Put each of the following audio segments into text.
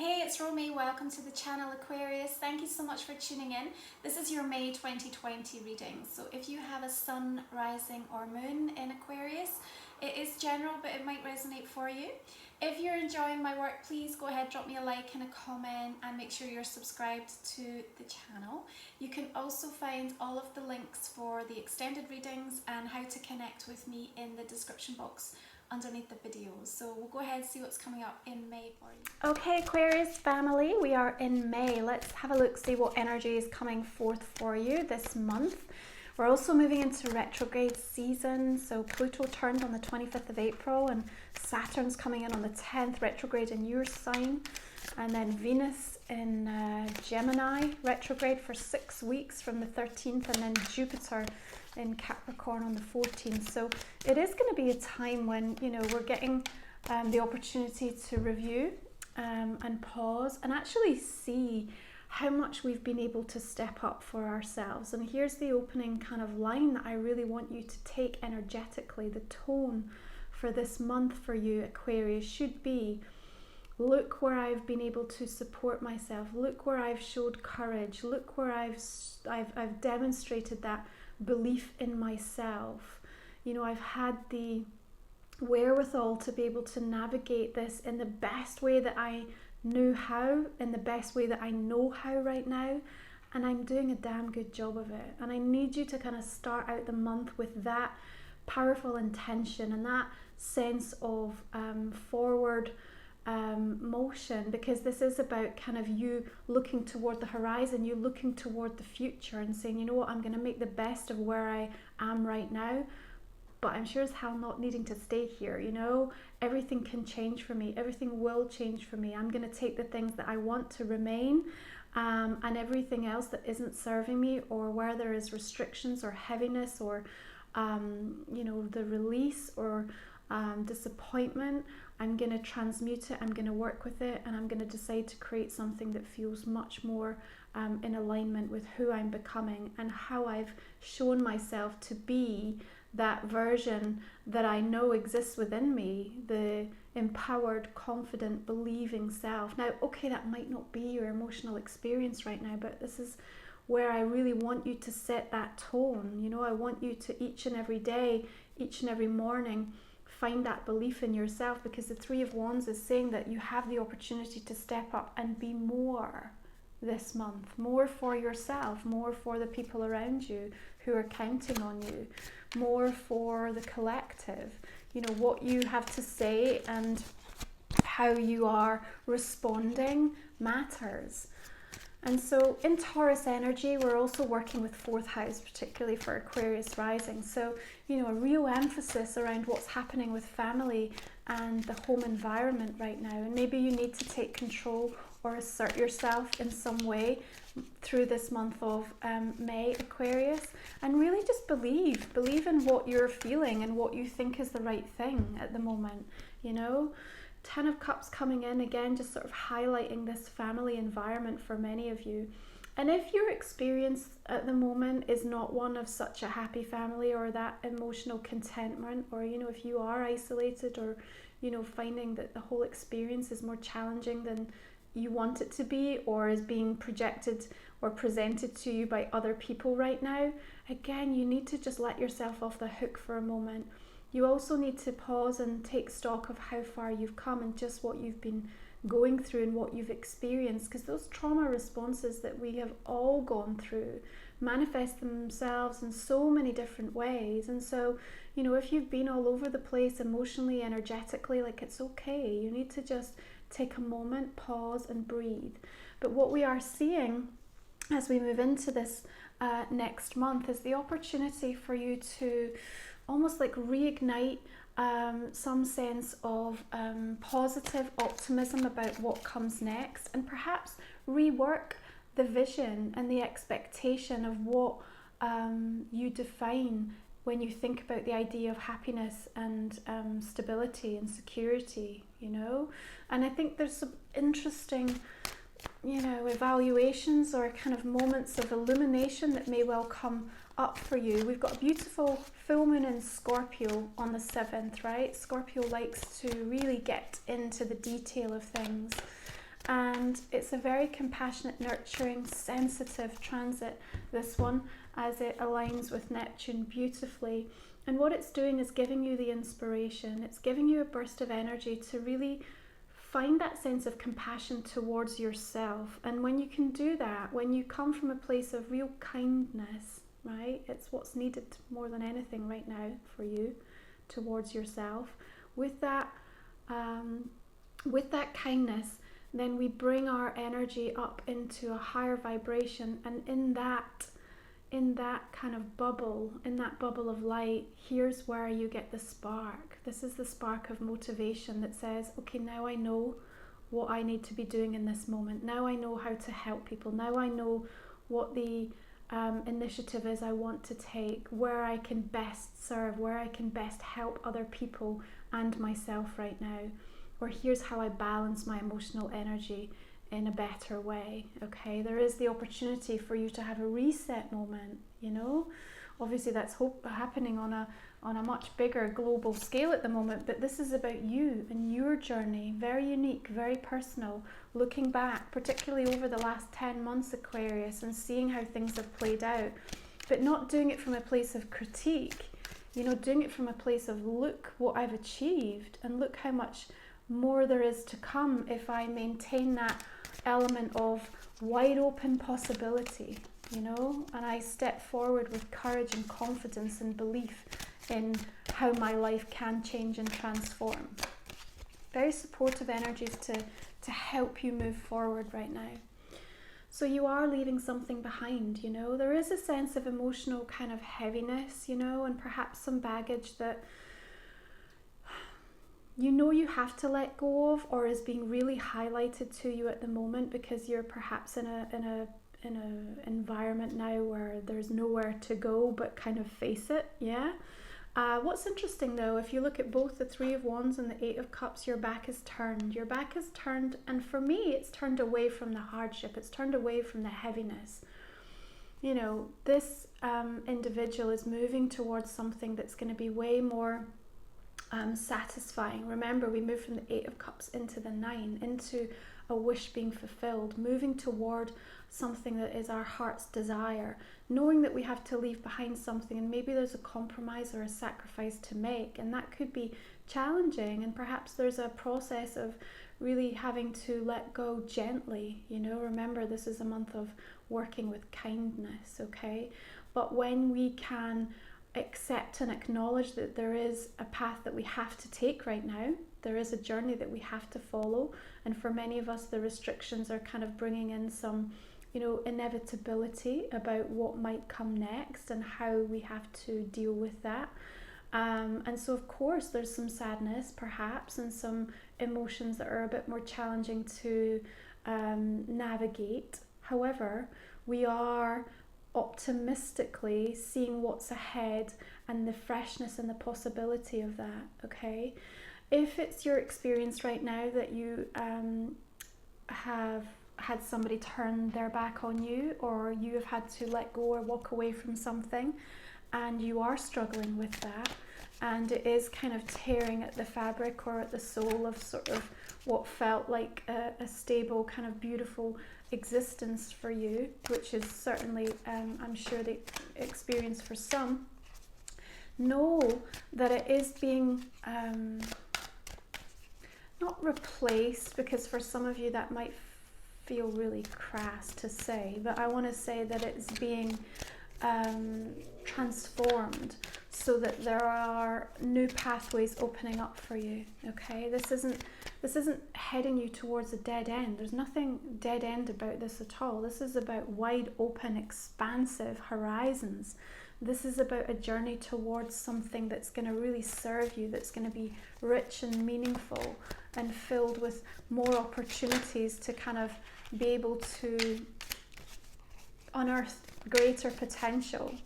Hey, it's Romy. Welcome to the channel Aquarius. Thank you so much for tuning in. This is your May 2020 reading. So if you have a sun, rising or moon in Aquarius, it is general, but it might resonate for you. If you're enjoying my work, please go ahead, drop me a like and a comment, and make sure you're subscribed to the channel. You can also find all of the links for the extended readings and how to connect with me in the description box underneath the videos. So we'll go ahead and see what's coming up in May for you. Okay, Aquarius family, we are in May. Let's have a look, see what energy is coming forth for you this month. We're also moving into retrograde season. So Pluto turned on the 25th of April and Saturn's coming in on the 10th, retrograde in your sign. And then Venus in Gemini, retrograde for 6 weeks from the 13th, and then Jupiter in Capricorn on the 14th. So it is going to be a time when, you know, we're getting the opportunity to review and pause and actually see how much we've been able to step up for ourselves. And here's the opening kind of line that I really want you to take energetically. The tone for this month for you, Aquarius, should be: look where I've been able to support myself. Look where I've showed courage. Look where I've demonstrated that belief in myself. You know, I've had the wherewithal to be able to navigate this in the best way that I knew how, in the best way that I know how right now, and I'm doing a damn good job of it. And I need you to kind of start out the month with that powerful intention and that sense of forward motion, because this is about kind of you looking toward the horizon, you looking toward the future and saying, you know what, I'm going to make the best of where I am right now, but I'm sure as hell not needing to stay here. You know, everything can change for me, everything will change for me. I'm going to take the things that I want to remain, and everything else that isn't serving me, or where there is restrictions or heaviness or you know, the release or disappointment, I'm going to transmute it, I'm going to work with it, and I'm going to decide to create something that feels much more in alignment with who I'm becoming and how I've shown myself to be that version that I know exists within me, the empowered, confident, believing self. Now, okay, that might not be your emotional experience right now, but this is where I really want you to set that tone. You know, I want you to each and every day, each and every morning, find that belief in yourself, because the Three of Wands is saying that you have the opportunity to step up and be more this month, more for yourself, more for the people around you who are counting on you, more for the collective. You know, what you have to say and how you are responding matters. And so in Taurus energy, we're also working with 4th house, particularly for Aquarius rising. So, you know, a real emphasis around what's happening with family and the home environment right now. And maybe you need to take control or assert yourself in some way through this month of May, Aquarius, and really just believe in what you're feeling and what you think is the right thing at the moment, you know. 10 of Cups coming in again, just sort of highlighting this family environment for many of you. And if your experience at the moment is not one of such a happy family or that emotional contentment, or, you know, if you are isolated or, you know, finding that the whole experience is more challenging than you want it to be, or is being projected or presented to you by other people right now, again, you need to just let yourself off the hook for a moment. You also need to pause and take stock of how far you've come and just what you've been going through and what you've experienced, because those trauma responses that we have all gone through manifest themselves in so many different ways. And so, you know, if you've been all over the place emotionally, energetically, like, it's okay. You need to just take a moment, pause and breathe. But what we are seeing as we move into this next month is the opportunity for you to almost like reignite some sense of positive optimism about what comes next, and perhaps rework the vision and the expectation of what you define when you think about the idea of happiness and stability and security, you know. And I think there's some interesting, you know, evaluations or kind of moments of illumination that may well come up for you. We've got a beautiful full moon in Scorpio on the 7th, right? Scorpio likes to really get into the detail of things. And it's a very compassionate, nurturing, sensitive transit, this one, as it aligns with Neptune beautifully. And what it's doing is giving you the inspiration. It's giving you a burst of energy to really find that sense of compassion towards yourself. And when you can do that, when you come from a place of real kindness, right? It's what's needed more than anything right now for you towards yourself. With that kindness, then we bring our energy up into a higher vibration, and in that kind of bubble, in that bubble of light, here's where you get the spark. This is the spark of motivation that says, okay, now I know what I need to be doing in this moment. Now I know how to help people. Now I know what the initiative is I want to take, where I can best serve, where I can best help other people and myself right now. Or here's how I balance my emotional energy in a better way. Okay, there is the opportunity for you to have a reset moment, you know. Obviously that's happening on a much bigger global scale at the moment, but this is about you and your journey, very unique, very personal, looking back, particularly over the last 10 months, Aquarius, and seeing how things have played out, but not doing it from a place of critique, you know, doing it from a place of look what I've achieved and look how much more there is to come if I maintain that element of wide open possibility, you know, and I step forward with courage and confidence and belief in how my life can change and transform. Very supportive energies to help you move forward right now. So you are leaving something behind, you know. There is a sense of emotional kind of heaviness, you know, and perhaps some baggage that you know you have to let go of, or is being really highlighted to you at the moment because you're perhaps in a environment now where there's nowhere to go but kind of face it. Yeah. What's interesting though, if you look at both the Three of Wands and the Eight of Cups, your back is turned. Your back is turned, and for me, it's turned away from the hardship. It's turned away from the heaviness. You know, this individual is moving towards something that's going to be way more satisfying. Remember, we moved from the Eight of Cups into the Nine, into a wish being fulfilled, moving toward something that is our heart's desire, knowing that we have to leave behind something, and maybe there's a compromise or a sacrifice to make, and that could be challenging, and perhaps there's a process of really having to let go gently, you know. Remember, this is a month of working with kindness, okay? But when we can accept and acknowledge that there is a path that we have to take right now, there is a journey that we have to follow, and for many of us the restrictions are kind of bringing in some, you know, inevitability about what might come next and how we have to deal with that. And so of course there's some sadness perhaps, and some emotions that are a bit more challenging to navigate. However, we are optimistically seeing what's ahead and the freshness and the possibility of that, okay? If it's your experience right now that you have had somebody turn their back on you, or you have had to let go or walk away from something, and you are struggling with that, and it is kind of tearing at the fabric or at the soul of sort of what felt like a stable, kind of beautiful existence for you, which is certainly, I'm sure, the experience for some, know that it is being not replaced, because for some of you that might feel really crass to say, but I want to say that it's being transformed so that there are new pathways opening up for you, okay? This isn't heading you towards a dead end. There's nothing dead end about this at all. This is about wide open, expansive horizons. This is about a journey towards something that's going to really serve you, that's going to be rich and meaningful and filled with more opportunities to kind of be able to unearth greater potential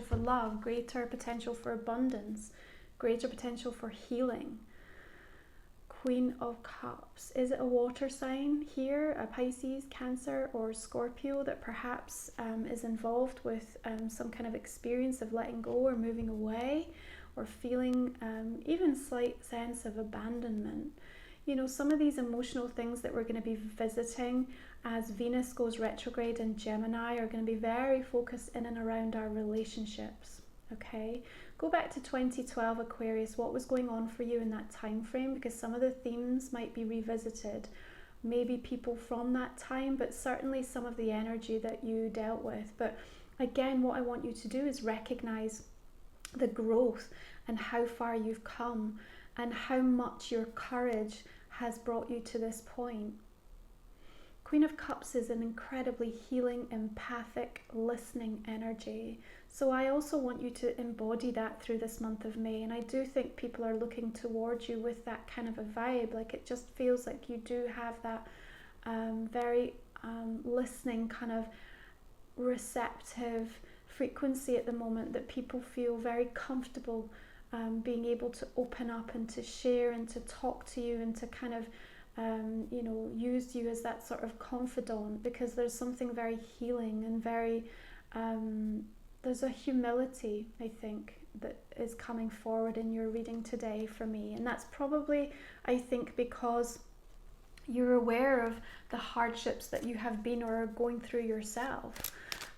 for love, greater potential for abundance, greater potential for healing. Queen of Cups. Is it a water sign here, a Pisces, Cancer, or Scorpio that perhaps is involved with some kind of experience of letting go or moving away, or feeling even slight sense of abandonment? you know, some of these emotional things that we're going to be visiting as Venus goes retrograde in Gemini are going to be very focused in and around our relationships. Okay, go back to 2012 Aquarius. What was going on for you in that time frame? Because some of the themes might be revisited, maybe people from that time, but certainly some of the energy that you dealt with. But again, what I want you to do is recognize the growth and how far you've come and how much your courage has brought you to this point. Queen of Cups is an incredibly healing, empathic, listening energy. So I also want you to embody that through this month of May. And I do think people are looking towards you with that kind of a vibe. Like, it just feels like you do have that very listening, kind of receptive frequency at the moment, that people feel very comfortable being able to open up and to share and to talk to you and to kind of you know, use you as that sort of confidant, because there's something very healing and very there's a humility, I think, that is coming forward in your reading today for me. And that's probably, I think, because you're aware of the hardships that you have been or are going through yourself.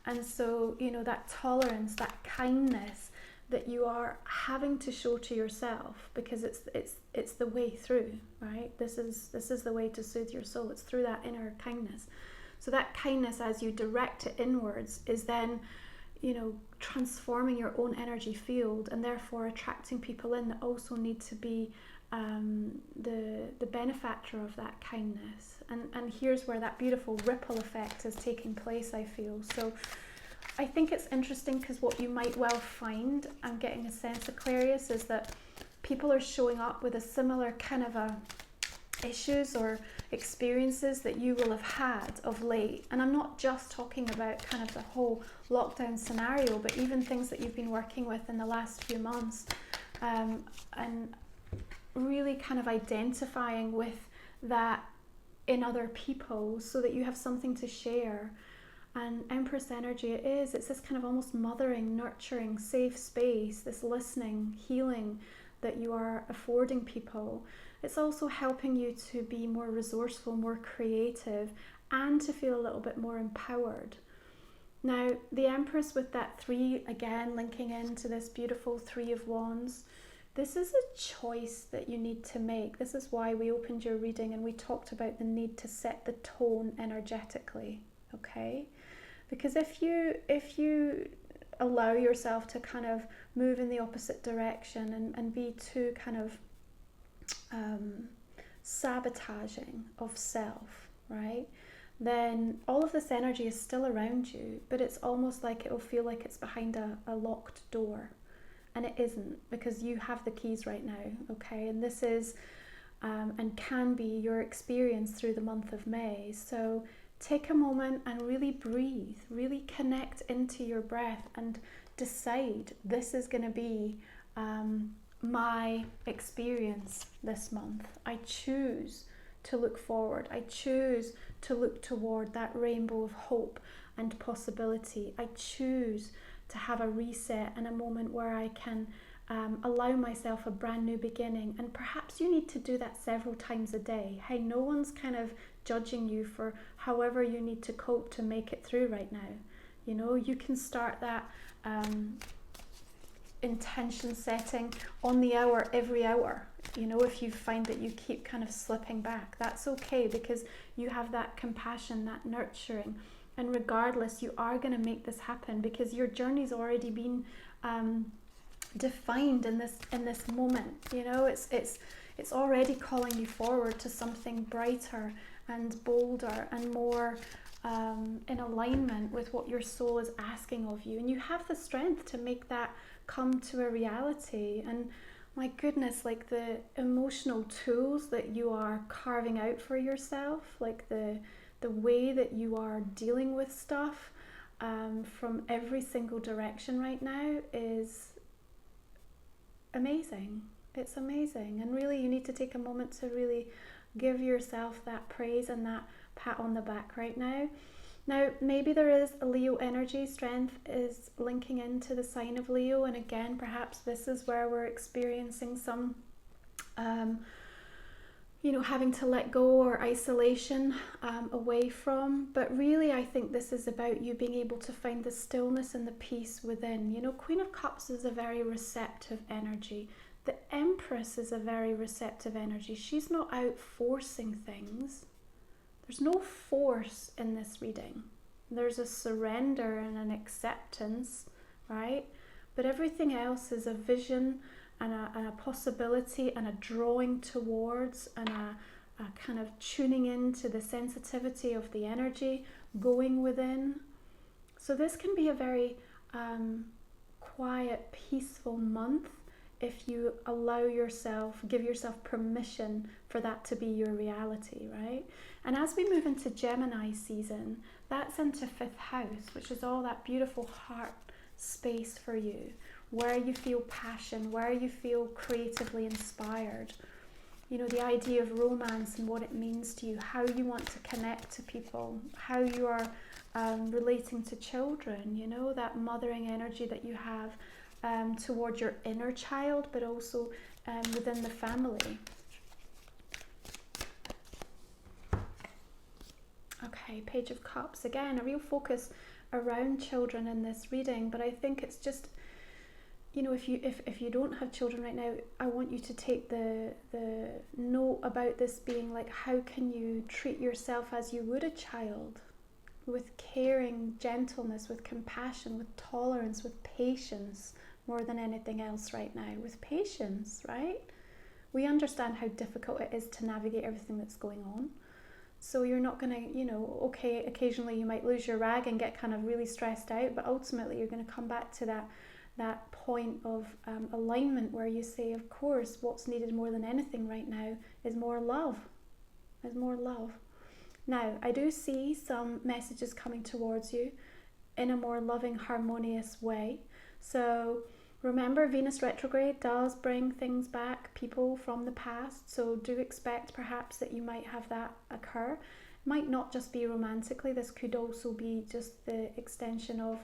And so, you know, that tolerance, that kindness that you are having to show to yourself, because it's the way through, right? This is the way to soothe your soul. It's through that inner kindness. So that kindness, as you direct it inwards, is then, you know, transforming your own energy field, and therefore attracting people in that also need to be the benefactor of that kindness. And here's where that beautiful ripple effect is taking place, I feel. So I think it's interesting, because what you might well find, I'm getting a sense, Aquarius, is that people are showing up with a similar kind of issues or experiences that you will have had of late. And I'm not just talking about kind of the whole lockdown scenario, but even things that you've been working with in the last few months, and really kind of identifying with that in other people so that you have something to share. And Empress energy, it's this kind of almost mothering, nurturing, safe space, this listening, healing that you are affording people. It's also helping you to be more resourceful, more creative, and to feel a little bit more empowered. Now, the Empress with that 3, again, linking into this beautiful 3 of Wands, this is a choice that you need to make. This is why we opened your reading and we talked about the need to set the tone energetically, okay? Because if you allow yourself to kind of move in the opposite direction and be too kind of sabotaging of self, right, then all of this energy is still around you, but it's almost like it'll feel like it's behind a locked door. And it isn't, because you have the keys right now, okay? And this is and can be your experience through the month of May. So take a moment and really breathe, really connect into your breath and decide, this is going to be my experience this month. I choose to look forward. I choose to look toward that rainbow of hope and possibility. I choose to have a reset and a moment where I can allow myself a brand new beginning. And perhaps you need to do that several times a day. Hey, no one's kind of judging you for however you need to cope to make it through right now. You know, you can start that intention setting on the hour, every hour. You know, if you find that you keep kind of slipping back, that's okay, because you have that compassion, that nurturing. And regardless, you are going to make this happen, because your journey's already been defined in this moment. You know, it's already calling you forward to something brighter and bolder and more in alignment with what your soul is asking of you. And you have the strength to make that come to a reality. And my goodness, like the emotional tools that you are carving out for yourself, like the way that you are dealing with stuff from every single direction right now is amazing. It's amazing. And really, you need to take a moment to really give yourself that praise and that pat on the back right now. Now, maybe there is a Leo energy. Strength is linking into the sign of Leo. And again, perhaps this is where we're experiencing some you know, having to let go or isolation away from. But really, I think this is about you being able to find the stillness and the peace within. You know, Queen of Cups is a very receptive energy. The Empress is a very receptive energy. She's not out forcing things. There's no force in this reading. There's a surrender and an acceptance, right? But everything else is a vision and a possibility and a drawing towards and a kind of tuning into the sensitivity of the energy, going within. So this can be a very quiet, peaceful month if you allow yourself, give yourself permission for that to be your reality, right? And as we move into Gemini season, that's into 5th house, which is all that beautiful heart space for you, where you feel passion, where you feel creatively inspired. You know, the idea of romance and what it means to you, how you want to connect to people, how you are relating to children, you know, that mothering energy that you have toward your inner child, but also within the family. Okay, Page of Cups. Again, a real focus around children in this reading, but I think it's just, you know, if you don't have children right now, I want you to take the note about this being like, how can you treat yourself as you would a child, with caring, gentleness, with compassion, with tolerance, with patience, more than anything else right now, with patience, right? We understand how difficult it is to navigate everything that's going on. So you're not going to, you know, okay, occasionally you might lose your rag and get kind of really stressed out, but ultimately you're going to come back to that point of alignment where you say, of course, what's needed more than anything right now is more love, Now, I do see some messages coming towards you in a more loving, harmonious way. So remember, Venus retrograde does bring things back, people from the past. So do expect perhaps that you might have that occur. It might not just be romantically. This could also be just the extension of,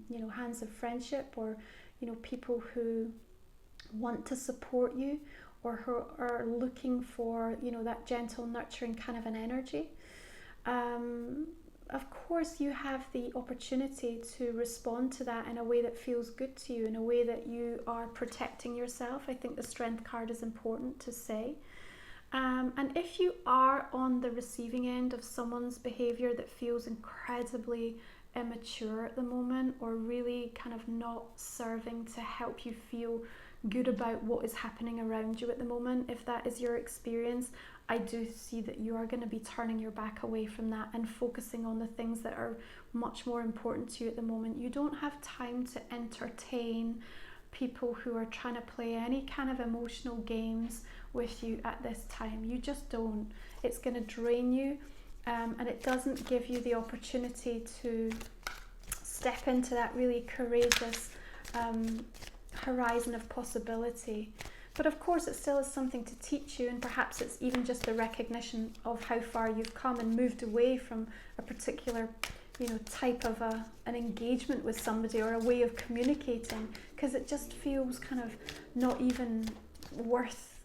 you know, hands of friendship, or, you know, people who want to support you, or who are looking for, you know, that gentle, nurturing kind of an energy. Of course, you have the opportunity to respond to that in a way that feels good to you, in a way that you are protecting yourself. I think the Strength card is important to say. And if you are on the receiving end of someone's behavior that feels incredibly immature at the moment, or really kind of not serving to help you feel good about what is happening around you at the moment, if that is your experience, I do see that you are going to be turning your back away from that and focusing on the things that are much more important to you at the moment. You don't have time to entertain people who are trying to play any kind of emotional games with you at this time. You just don't. It's going to drain you, and it doesn't give you the opportunity to step into that really courageous horizon of possibility. But of course, it still is something to teach you, and perhaps it's even just the recognition of how far you've come and moved away from a particular, you know, type of an engagement with somebody, or a way of communicating, because it just feels kind of not even worth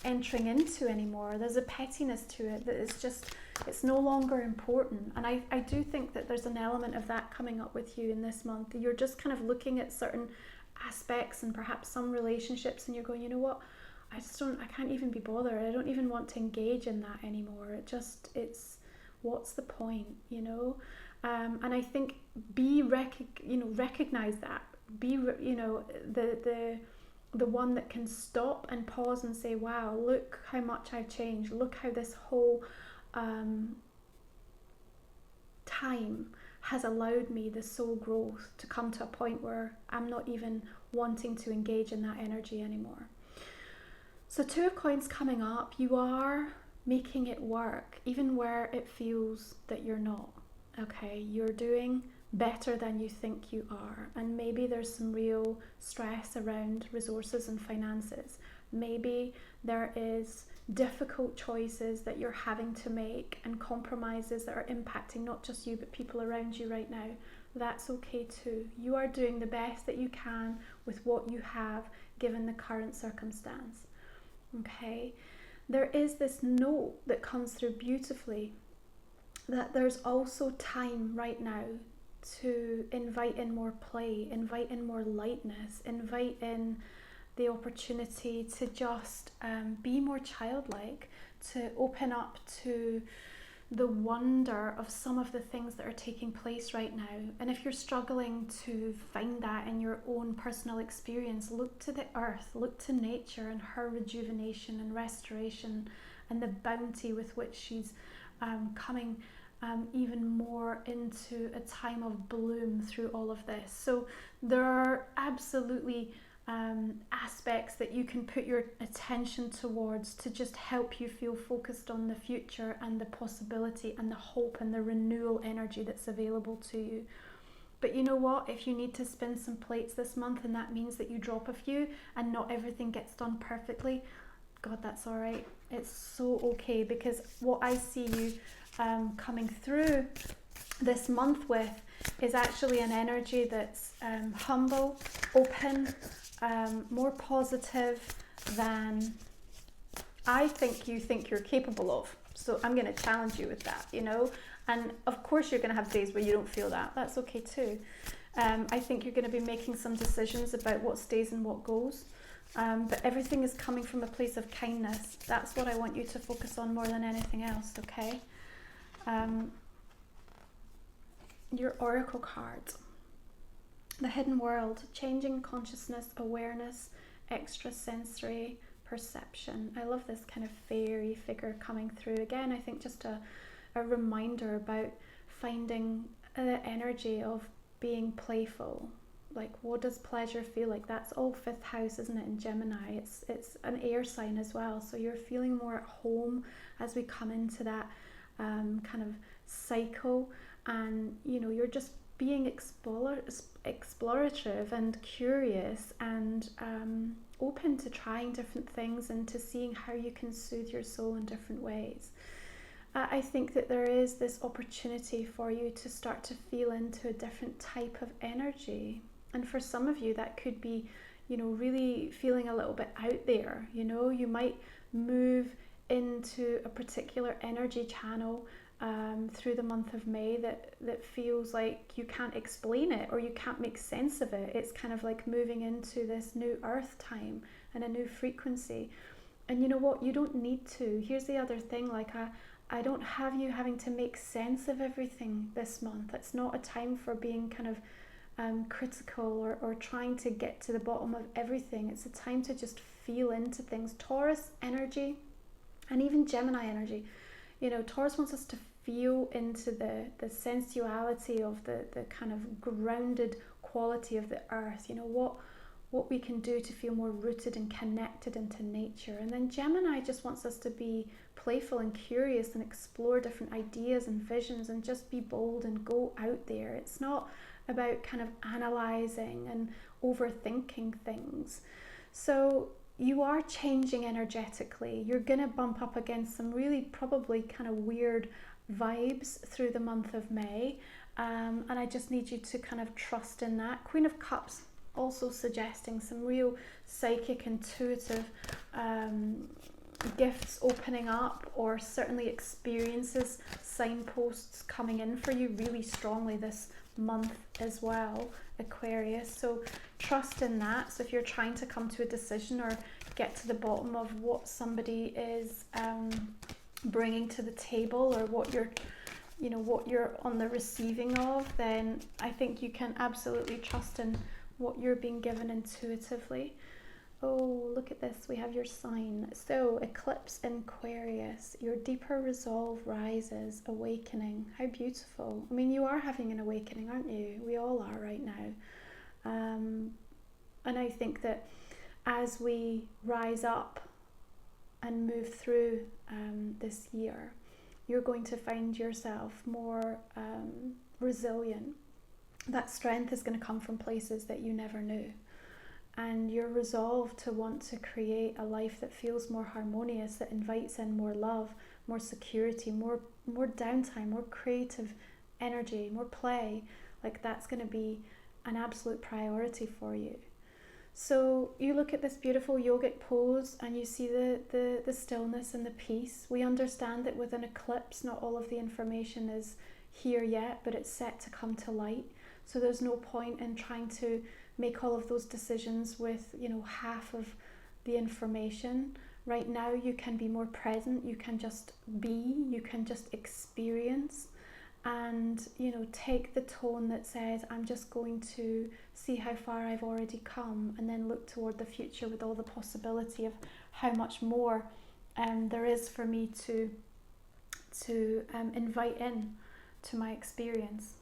entering into anymore. There's a pettiness to it that is just, it's no longer important. And I do think that there's an element of that coming up with you in this month. You're just kind of looking at certain aspects and perhaps some relationships, and you're going, you know what, I can't even be bothered. I don't even want to engage in that anymore. It's what's the point, you know? And I think recognize that. Be, you know, the one that can stop and pause and say, wow, look how much I've changed. Look how this whole time has allowed me the soul growth to come to a point where I'm not even wanting to engage in that energy anymore. So 2 of Coins coming up, you are making it work, even where it feels that you're not. Okay, you're doing better than you think you are, and maybe there's some real stress around resources and finances. Maybe there is difficult choices that you're having to make, and compromises that are impacting not just you but people around you right now. That's okay too. You are doing the best that you can with what you have given the current circumstance. Okay, there is this note that comes through beautifully, that there's also time right now to invite in more play, invite in more lightness, invite in the opportunity to just be more childlike, to open up to the wonder of some of the things that are taking place right now. And if you're struggling to find that in your own personal experience, look to the earth, look to nature and her rejuvenation and restoration, and the bounty with which she's coming even more into a time of bloom through all of this. So there are absolutely aspects that you can put your attention towards to just help you feel focused on the future and the possibility and the hope and the renewal energy that's available to you. But you know what? If you need to spin some plates this month and that means that you drop a few and not everything gets done perfectly, God, that's all right. It's so okay, because what I see you coming through this month with is actually an energy that's humble, open, more positive than I think you think you're capable of. So I'm going to challenge you with that, you know. And of course you're going to have days where you don't feel that. That's okay too. I think you're going to be making some decisions about what stays and what goes. But everything is coming from a place of kindness. That's what I want you to focus on more than anything else, okay? Your oracle card. The hidden world, changing consciousness, awareness, extrasensory perception. I love this kind of fairy figure coming through. Again, I think just a reminder about finding the energy of being playful. Like, what does pleasure feel like? That's all fifth house, isn't it, in Gemini? It's an air sign as well. So you're feeling more at home as we come into that kind of cycle. And, you know, you're just being explorative and curious and open to trying different things and to seeing how you can soothe your soul in different ways. I think that there is this opportunity for you to start to feel into a different type of energy. And for some of you, that could be, you know, really feeling a little bit out there. You know, you might move into a particular energy channel through the month of May that feels like you can't explain it or you can't make sense of it. It's kind of like moving into this new earth time and a new frequency. And you know what? You don't need to. Here's the other thing, like I don't have you having to make sense of everything this month. It's not a time for being kind of critical or trying to get to the bottom of everything. It's a time to just feel into things. Taurus energy and even Gemini energy, you know, Taurus wants us to feel into the sensuality of the kind of grounded quality of the earth, you know, what we can do to feel more rooted and connected into nature. And then Gemini just wants us to be playful and curious and explore different ideas and visions and just be bold and go out there. It's not about kind of analyzing and overthinking things. So you are changing energetically. You're going to bump up against some really probably kind of weird vibes through the month of May. And I just need you to kind of trust in that. Queen of Cups also suggesting some real psychic, intuitive gifts opening up, or certainly experiences, signposts coming in for you really strongly this month as well, Aquarius. So trust in that. So if you're trying to come to a decision or get to the bottom of what somebody is bringing to the table, or what you're on the receiving of, then I think you can absolutely trust in what you're being given intuitively. Oh, look at this. We have your sign. So eclipse in Aquarius, your deeper resolve rises, awakening. How beautiful. I mean, you are having an awakening, aren't you? We all are right now. And I think that as we rise up and move through this year, you're going to find yourself more resilient. That strength is going to come from places that you never knew. And your resolve to want to create a life that feels more harmonious, that invites in more love, more security, more downtime, more creative energy, more play, like that's going to be an absolute priority for you. So you look at this beautiful yogic pose and you see the stillness and the peace. We understand that with an eclipse, not all of the information is here yet, but it's set to come to light. So there's no point in trying to make all of those decisions with, you know, half of the information. Right now you can be more present, you can just be, you can just experience, and, you know, take the tone that says, I'm just going to see how far I've already come, and then look toward the future with all the possibility of how much more there is for me to invite in to my experience.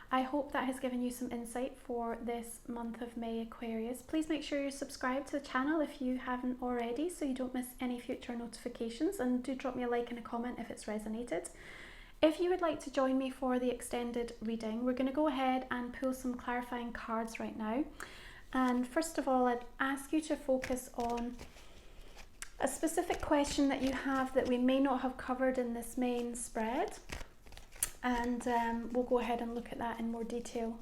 I hope that has given you some insight for this month of May, Aquarius. Please make sure you're subscribed to the channel if you haven't already, so you don't miss any future notifications, and do drop me a like and a comment if it's resonated. If you would like to join me for the extended reading, we're going to go ahead and pull some clarifying cards right now. And first of all, I'd ask you to focus on a specific question that you have that we may not have covered in this main spread. And we'll go ahead and look at that in more detail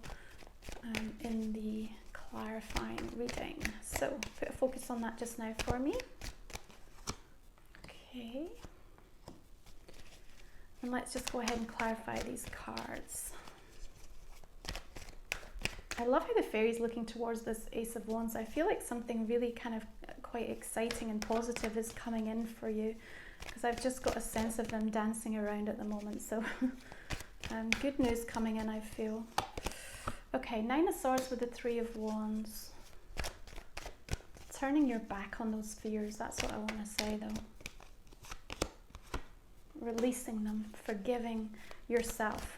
in the clarifying reading. So put a focus on that just now for me. Okay. And let's just go ahead and clarify these cards. I love how the fairy's looking towards this Ace of Wands. I feel like something really kind of quite exciting and positive is coming in for you, because I've just got a sense of them dancing around at the moment. So good news coming in, I feel. Okay, Nine of Swords with the Three of Wands. Turning your back on those fears, that's what I want to say though. Releasing them, forgiving yourself,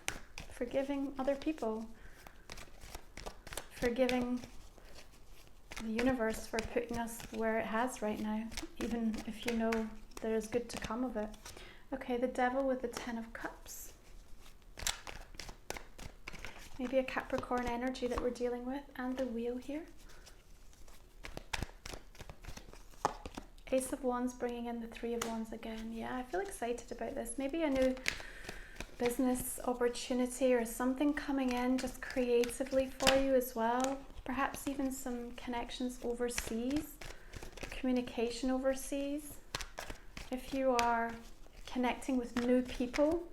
forgiving other people, forgiving the universe for putting us where it has right now, even if you know there is good to come of it. Okay, the Devil with the Ten of Cups. Maybe a Capricorn energy that we're dealing with, and the Wheel here. Ace of Wands bringing in the Three of Wands again. Yeah, I feel excited about this. Maybe a new business opportunity or something coming in just creatively for you as well. Perhaps even some connections overseas, communication overseas. If you are connecting with new people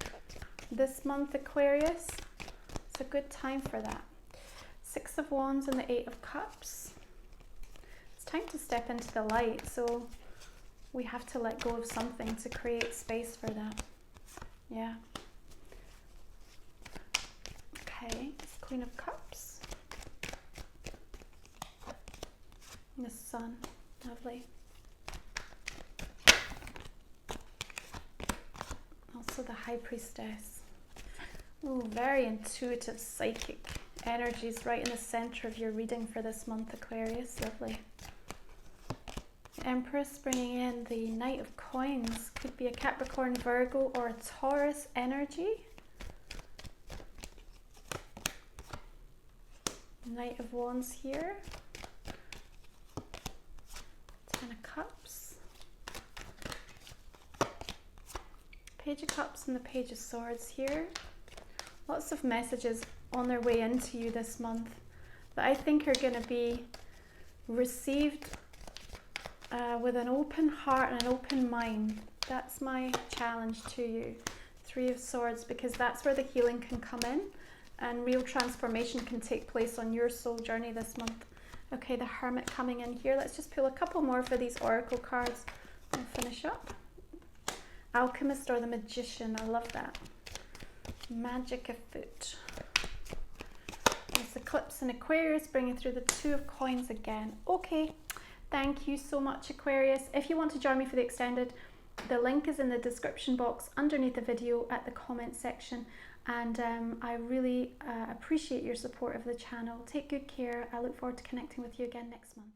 this month, Aquarius, it's a good time for that. Six of Wands and the Eight of Cups. It's time to step into the light, so we have to let go of something to create space for that. Yeah. Okay, it's Queen of Cups. And the Sun, lovely. Also the High Priestess. Ooh, very intuitive, psychic energies right in the center of your reading for this month, Aquarius. Lovely. Empress bringing in the Knight of Coins. Could be a Capricorn, Virgo, or a Taurus energy. Knight of Wands here. Ten of Cups. Page of Cups and the Page of Swords here. Lots of messages on their way into you this month that I think are going to be received with an open heart and an open mind. That's my challenge to you. Three of Swords, because that's where the healing can come in and real transformation can take place on your soul journey this month. Okay, the Hermit coming in here. Let's just pull a couple more for these Oracle cards and finish up. Alchemist or the Magician. I love that. Magic afoot. There's Eclipse and Aquarius bringing through the Two of Coins again. Okay, thank you so much, Aquarius. If you want to join me for the extended, the link is in the description box underneath the video at the comment section. And I really appreciate your support of the channel. Take good care. I look forward to connecting with you again next month.